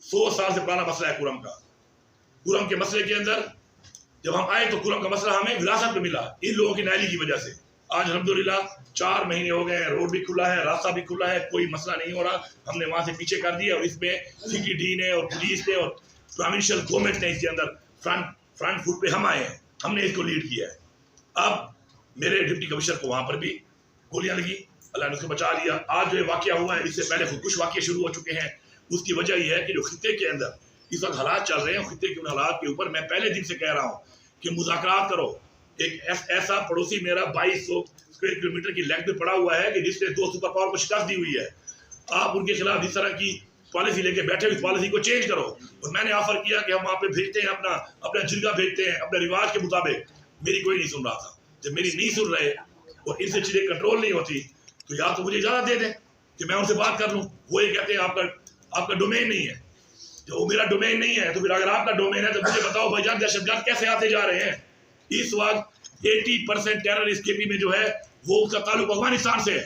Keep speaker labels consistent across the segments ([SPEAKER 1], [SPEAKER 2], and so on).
[SPEAKER 1] 100 साल से पुराना मसला है कुरम का। कुरम के मसले के अंदर जब हम आए तो कुरम का मसला हमें विरासत में मिला इन लोगों की नाइली की वजह से। आज अल्हम्दुलिल्लाह 4 महीने हो गए हैं, रोड भी खुला है, रास्ता भी खुला है, कोई मसला नहीं हो रहा। हमने वहां से पीछे कर दिया और इसमें सिटी ने और पुलिस ने और प्रोविंशियल गवर्नमेंट ने इसके अंदर फ्रंट फुट पे हम आए हैं, हमने इसको लीड किया है। अब मेरे डिप्टी कमिश्नर को वहां पर भी गोलियां लगी, अल्लाह ने उसको बचा लिया। आज जो वाकया हुआ है इससे पहले खुदकुश वाकये शुरू हो चुके हैं। उसकी वजह यह है कि जो खित्ते के अंदर इस वक्त हालात चल रहे हैं, खित्ते के उन हालात के ऊपर मैं पहले दिन से कह रहा हूँ कि मुज़ाकरात करो। एक ऐसा पड़ोसी मेरा 2200 स्क्वायर किलोमीटर की लेंथ में पड़ा हुआ है कि जिसने 2 सुपर पावर को शिकस्त दी हुई है। आप उनके खिलाफ इस तरह की पॉलिसी लेके बैठे, उस पॉलिसी को चेंज करो। और मैंने ऑफर किया कि हम वहाँ पे भेजते हैं, अपना जिरगा भेजते हैं अपने रिवाज के मुताबिक। मेरी कोई नहीं सुन रहा था। जब मेरी नहीं सुन रहे और इनसे चीज़ें कंट्रोल नहीं होती तो या तो मुझे इजाज़त दे दें कि मैं उनसे बात कर लूँ। वो ये कहते हैं आपका डोमेन नहीं है। जो मेरा डोमेन नहीं है तो फिर अगर आपका डोमेन है तो मुझे बताओ भाईजान दहशतगर्द कैसे आते जा रहे हैं। इस वक्त 80% टेररिस्ट केपी में जो है वो उसका ताल्लुक अफगानिस्तान से है।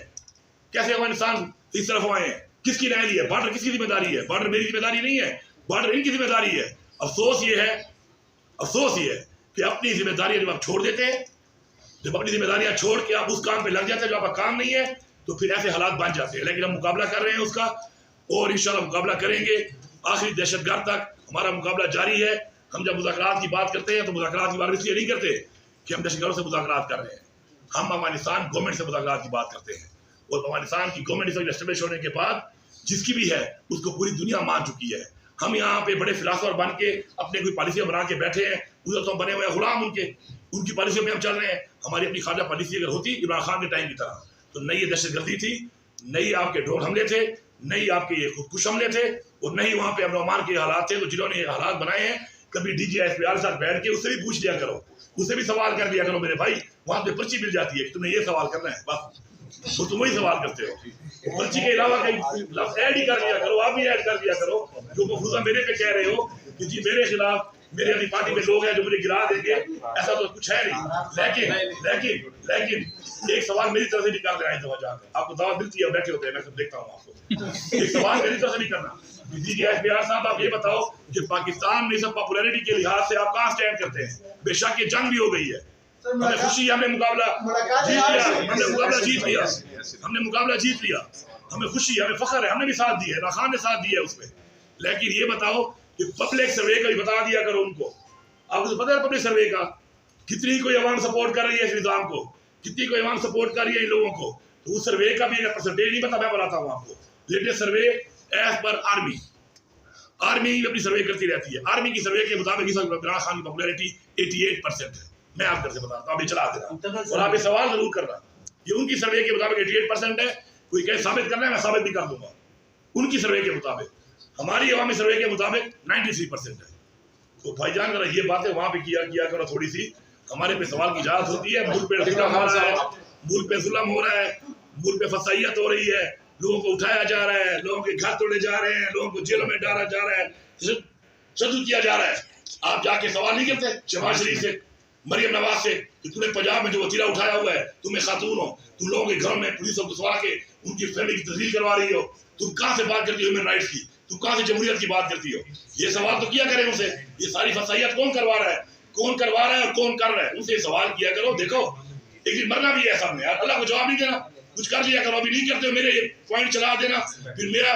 [SPEAKER 1] कैसे अफगानिस्तान इस तरफ आए हैं, किसकी नाइली है, बॉर्डर किसकी जिम्मेदारी है? बॉर्डर मेरी जिम्मेदारी नहीं है, बॉर्डर इनकी जिम्मेदारी है। अफसोस ये है कि अपनी जिम्मेदारी जब आप छोड़ देते हैं, जब अपनी जिम्मेदारियां छोड़ के आप उस काम पे लग जाते हैं जो आपका काम नहीं है, तो फिर ऐसे हालात बन जाते हैं। लेकिन हम मुकाबला कर रहे हैं उसका और इंशाल्लाह मुकाबला करेंगे आखिरी दहशतगर्द तक। हमारा मुकाबला जारी है। हम जब मुज़ाकरात की बात करते हैं तो मुज़ाकरात की बात इसलिए नहीं करते कि हम दहशतगर्दों से मुज़ाकरात कर रहे हैं। हम अफगानिस्तान गवर्नमेंट से मुज़ाकरात की बात करते हैं और अफगानिस्तान की गवर्नमेंट एस्टेब्लिश होने के बाद जिसकी भी है उसको पूरी दुनिया मान चुकी है। हम यहाँ पे बड़े फिलासफर बन के अपने कोई पॉलिसियाँ बना के बैठे हैं, उधर तो हम बने हुए हैं गुलाम उनकी पॉलिसियों में हम चल रहे हैं। हमारी अपनी खारजा पॉलिसी अगर होती इमरान खान के टाइम की तरह तो नई दहशतगर्दी थी, नई आपके ड्रोन हमले थे, नई आपके ये खुदकुश हमले थे और नहीं वहाँ पे अमन के हालात थे। तो जिन्होंने ये हालात बनाए हैं कभी DGSPR के साथ बैठ के उससे भी पूछ लिया करो, उससे भी सवाल कर दिया करो मेरे भाई। वहाँ पे पर्ची मिल जाती है कि तुम्हें ये सवाल करना है, बस तो तुम वही सवाल करते हो। पर्ची के अलावा कहीं लफ्ज ऐड ही कर दिया करो, आप भी ऐड कर दिया करो। जो मफरूजा मेरे पे कह रहे हो कि जी मेरे खिलाफ मेरी अपनी पार्टी में लोग हैं जो मुझे गिरा देंगे, ऐसा तो कुछ है नहीं। लेकिन एक सवाल मेरी तरफ से भी कर देना है। आपको दावत मिलती है, बैठे होते हैं, मैं सब देखता हूँ आपको। एक सवाल मेरी तरफ से भी करना, DGSPR साहब आप ये बताओ कि पाकिस्तान में सब पॉपुलैरिटी के लिहाज से आप कहाँ स्टैंड करते हैं? बेशक ये जंग भी हो गई है, हमें खुशी है, हमने मुकाबला जीत लिया, हमें खुशी है, हमें फख्र है, हमने भी साथ दिया है, इमरान खान ने साथ दिया है उसमें। लेकिन ये बताओ कि पब्लिक सर्वे का भी बता दिया करो उनको। आपको तो पता है पब्लिक सर्वे का कितनी कोई अवाम सपोर्ट कर रही है इस निज़ाम को, कितनी कोई अवाम सपोर्ट कर रही है इन लोगों को। तो उस सर्वे का भी अगर परसेंटेज नहीं पता, मैं बताता हूँ आपको। Latest survey as per army अपनी सर्वे करती रहती है। आर्मी की सर्वे के मुताबिक इमरान खान की पॉपुलैरिटी 88% है। मैं आप घर से बताता हूँ, आप ये चला देना और आप ये सवाल जरूर करना। ये उनकी सर्वे के मुताबिक 88% है। कोई कहे साबित करना है, मैं साबित भी कर दूंगा। उनकी सर्वे के मुताबिक, हमारी अवामी सर्वे के मुताबिक 93% है। तो भाईजान अगर ये बातें वहां पे किया करो थोड़ी सी, हमारे पे सवाल की इजाजत होती है। मुल्क पे जुल्म हो रहा है, मुल्क पे जुल्म हो रहा है, मुल्क पे फसाइयत हो रही है, लोगों को उठाया जा रहा है, लोगों के घर तोड़े जा रहे हैं, लोगों को जेलों में डाला जा रहा है, सदू किया जा रहा है। आप जाके सवाल नहीं करते शहबाज शरीफ से, मरियम नवाज से कि तुमने पंजाब में जो वतीरा उठाया हुआ है, तुम्हें खातून हो, तुम लोगों के घर में पुलिस को घुसवा के उनकी फैमिली की तस्दील करवा रही हो, तुम कहाँ से बात करती हो ह्यूमन राइट्स की, तुम कहाँ से जमहूरियत की बात करती हो? ये सवाल तो किया करें उनसे। ये सारी फसाइयत कौन करवा रहा है और कौन कर रहा है, उनसे सवाल किया करो। देखो एक दिन मरना भी है सामने यार, अल्लाह को जवाब नहीं देना, कुछ कर लिया करो। अभी नहीं करते हो, मेरे पॉइंट चला देना, फिर मेरा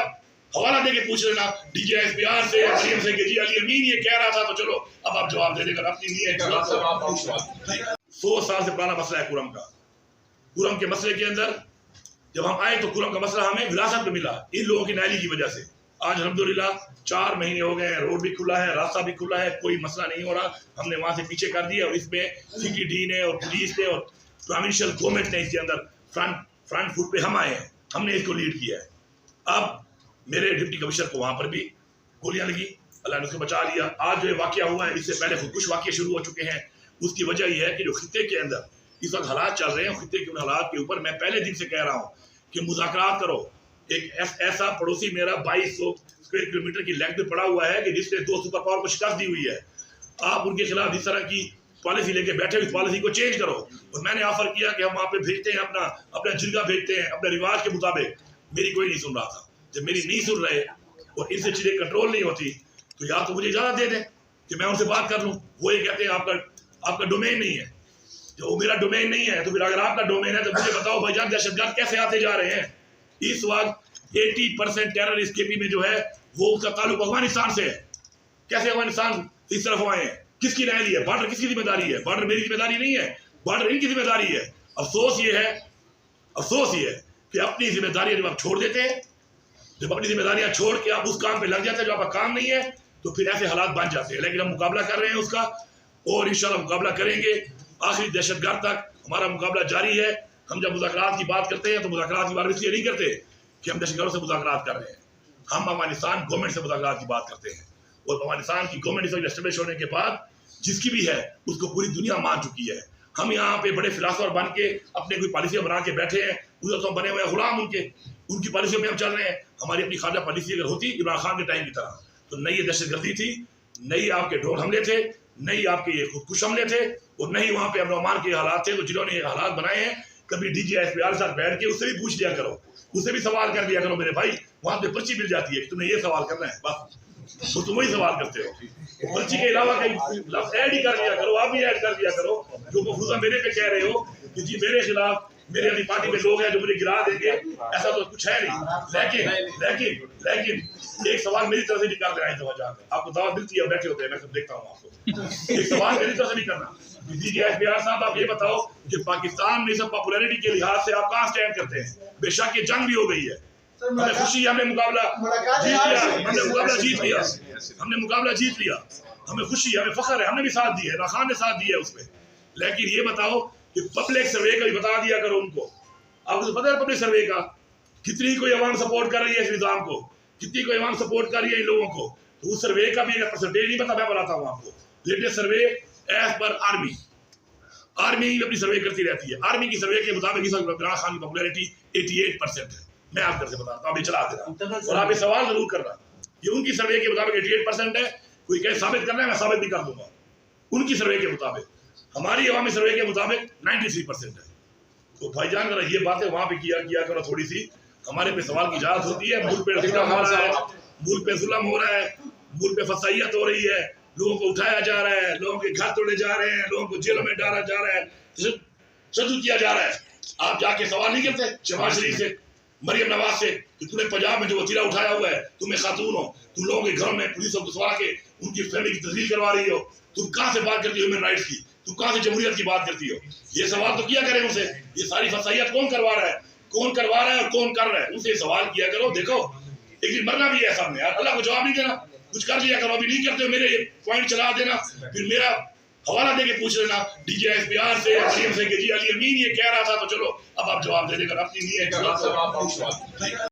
[SPEAKER 1] हवाला देके पूछ लेना DGSPR से, मरियम से कि जी अली अमीन ये कह रहा था, तो चलो अब आप जवाब दे देगा। अपनी नहीं है 100 साल से पुराना मसला है कुरम का। कुरम के मसले के अंदर जब हम आए तो कुरम का मसला हमें विरासत में मिला इन लोगों की नाइली की वजह से। आज अल्हम्दुलिल्लाह 4 महीने हो गए हैं, रोड भी खुला है, रास्ता भी खुला है, कोई मसला नहीं हो रहा। हमने वहां से पीछे कर दिया और इसमें सिटी ने और पुलिस ने और प्रोविंशियल गवर्नमेंट ने इसके अंदर फ्रंट फुट पे हम आए हैं, हमने इसको लीड किया है। अब मेरे डिप्टी कमिश्नर को वहां पर भी गोलियां लगी, अल्लाह ने उसको बचा लिया। आज जो वाकया हुआ है इससे पहले खुदकुश वाकये शुरू हो चुके हैं। उसकी वजह यह है कि जो खित्ते के अंदर इस वक्त हालात चल रहे हैं, खित्ते के उन हालात के ऊपर मैं पहले दिन से कह रहा हूँ कि मुज़ाकरात करो। एक ऐसा पड़ोसी मेरा 2200 स्क्वायर किलोमीटर की लेंथ में पड़ा हुआ है कि जिसने 2 सुपर पावर को शिकस्त दी हुई है। आप उनके खिलाफ इस तरह की पॉलिसी लेके बैठे, उस पॉलिसी को चेंज करो। और मैंने ऑफर किया कि हम वहाँ पे भेजते हैं, अपना जिरगा भेजते हैं अपने रिवाज के मुताबिक। मेरी कोई नहीं सुन रहा था। जब मेरी नहीं सुन रहे और इनसे चीज़ें कंट्रोल नहीं होती तो या तो मुझे इजाज़त दे दें कि मैं उनसे बात कर लूँ। वो ये कहते हैं आपका डोमेन नहीं है। जो वो मेरा डोमेन नहीं है तो फिर अगर आपका डोमेन है तो मुझे बताओ भाईजान दहशतगर्द कैसे आते जा रहे हैं। इस वक्त 80% टेररिस्ट केपी में जो है वो उसका ताल्लुक अफगानिस्तान से है। कैसे अफगानिस्तान इस तरफ आए हैं, किसकी राय ली है? बॉर्डर किसकी जिम्मेदारी है? बॉर्डर मेरी जिम्मेदारी नहीं है, बॉर्डर इनकी जिम्मेदारी है। अफसोस ये है कि अपनी जिम्मेदारियां जब आप छोड़ देते हैं, जब अपनी जिम्मेदारियां छोड़ के आप उस काम पे लग जाते हैं जो आपका काम नहीं है, तो फिर ऐसे हालात बन जाते हैं। लेकिन हम मुकाबला कर रहे हैं उसका और इंशाल्लाह मुकाबला करेंगे आखिरी दहशतगर्द तक। हमारा मुकाबला जारी है। हम जब मुज़ाकरात की बात करते हैं तो मुज़ाकरात की बात इसलिए नहीं करते कि हम दहशतगर्दों से मुज़ाकरात कर रहे हैं। हम अफगानिस्तान गवर्नमेंट से मुज़ाकरात की बात करते हैं और अफगानिस्तान की गवर्नमेंट एस्टेब्लिश होने के बाद जिसकी भी है उसको पूरी दुनिया मान चुकी है। हम यहाँ पे बड़े फिलासफर बन के अपने कोई पॉलिसियाँ बना के बैठे हैं, उधर तो हम बने हुए हैं गुलाम उनकी पॉलिसियों में हम चल रहे हैं। हमारी अपनी खाजा पॉलिसी अगर होती इमरान खान के टाइम की तरह तो नई दहशतगर्दी थी, नई आपके ड्रोन हमले थे, नई आपके ये खुदकुश हमले थे और नहीं वहाँ पे अमन के हालात थे। तो जिन्होंने ये हालात बनाए हैं कभी DGSPR के साथ बैठ के उससे भी पूछ लिया करो, उससे भी सवाल कर दिया करो मेरे भाई। वहाँ पे पर्ची मिल जाती है कि तुमने ये सवाल करना है, बस तो तुम वही सवाल करते हो। पर्ची के अलावा कहीं लफ्ज ऐड ही कर दिया करो, आप भी ऐड कर दिया करो। जो मफरूजा मेरे पे कह रहे हो कि जी मेरे खिलाफ मेरे अपनी पार्टी में लोग हैं जो मुझे गिरा देंगे, ऐसा तो कुछ है नहीं। लेकिन एक सवाल मेरी तरफ से नहीं कर देना है। आपको दावत मिलती है, बैठे होते हैं, मैं सब देखता हूँ आपको। एक सवाल मेरी तरफ से नहीं करना। DGSPR साहब आप ये बताओ कि पाकिस्तान में सब पॉपुलैरिटी के लिहाज से आप कहाँ स्टैंड करते हैं? बेशक ये जंग भी हो गई है, हमें खुशी है, हमने मुकाबला जीत लिया, हमें खुशी है, हमें फख्र है, हमने भी साथ दिया है, खान ने साथ दिया है उसमें। लेकिन ये बताओ कि पब्लिक सर्वे का भी बता दिया करो उनको। आपको तो पता है पब्लिक सर्वे का कितनी कोई अवाम सपोर्ट कर रही है इस निज़ाम को, कितनी कोई अवाम सपोर्ट कर रही है इन लोगों को। तो उस सर्वे का भी अगर परसेंटेज नहीं पता, मैं बताता हूँ आपको। Latest survey as per army अपनी सर्वे करती रहती है। आर्मी की सर्वे के मुताबिक इमरान खान की पॉपुलैरिटी 88% है। मैं आपको से बताता हूँ, अभी चला देना और आप ये सवाल जरूर करना। ये उनकी सर्वे के मुताबिक 88% है। कोई कहे साबित करना है, मैं साबित भी कर दूंगा। उनकी सर्वे के मुताबिक, हमारी अवामी सर्वे के मुताबिक 93% है। तो भाईजान अगर ये बातें वहां पे किया करो थोड़ी सी, हमारे पे सवाल की इजाजत होती है। मुल्क पे जुल्म हो रहा है, मुल्क पे जुल्म हो रहा है, मुल्क पे फसाइयत हो रही है, लोगों को उठाया जा रहा है, लोगों के घर तोड़े जा रहे हैं, लोगों को जेलों में डाला जा रहा है, शत्रुत किया जा रहा है। आप जाके सवाल नहीं करते शहबाज शरीफ से, मरियम नवाज से कि तूने पंजाब में जो वतीरा उठाया हुआ है, तुम्हें खातून हो, तुम लोगों के घरों में पुलिस को घुसवा के उनकी फैमिली की तस्दीक करवा रही हो, तुम कहाँ से बात करती हो ह्यूमन राइट्स की, तुम कहाँ से जमहूरियत की बात करती हो? ये सवाल तो किया करें उनसे। ये सारी फसाइयत कौन करवा रहा है, कौन करवा रहा है और कौन कर रहा है, उनसे सवाल किया करो। देखो एक दिन मरना भी है सामने यार, अल्लाह को जवाब नहीं देना, कुछ कर लिया करो। अभी नहीं करते हो, मेरे ये पॉइंट चला देना, फिर मेरा हवाला देके पूछ लेना DGSPR से या मरियम से कि जी अली अमीन ये कह रहा था, तो चलो अब आप जवाब दे देगा। अपनी नहीं है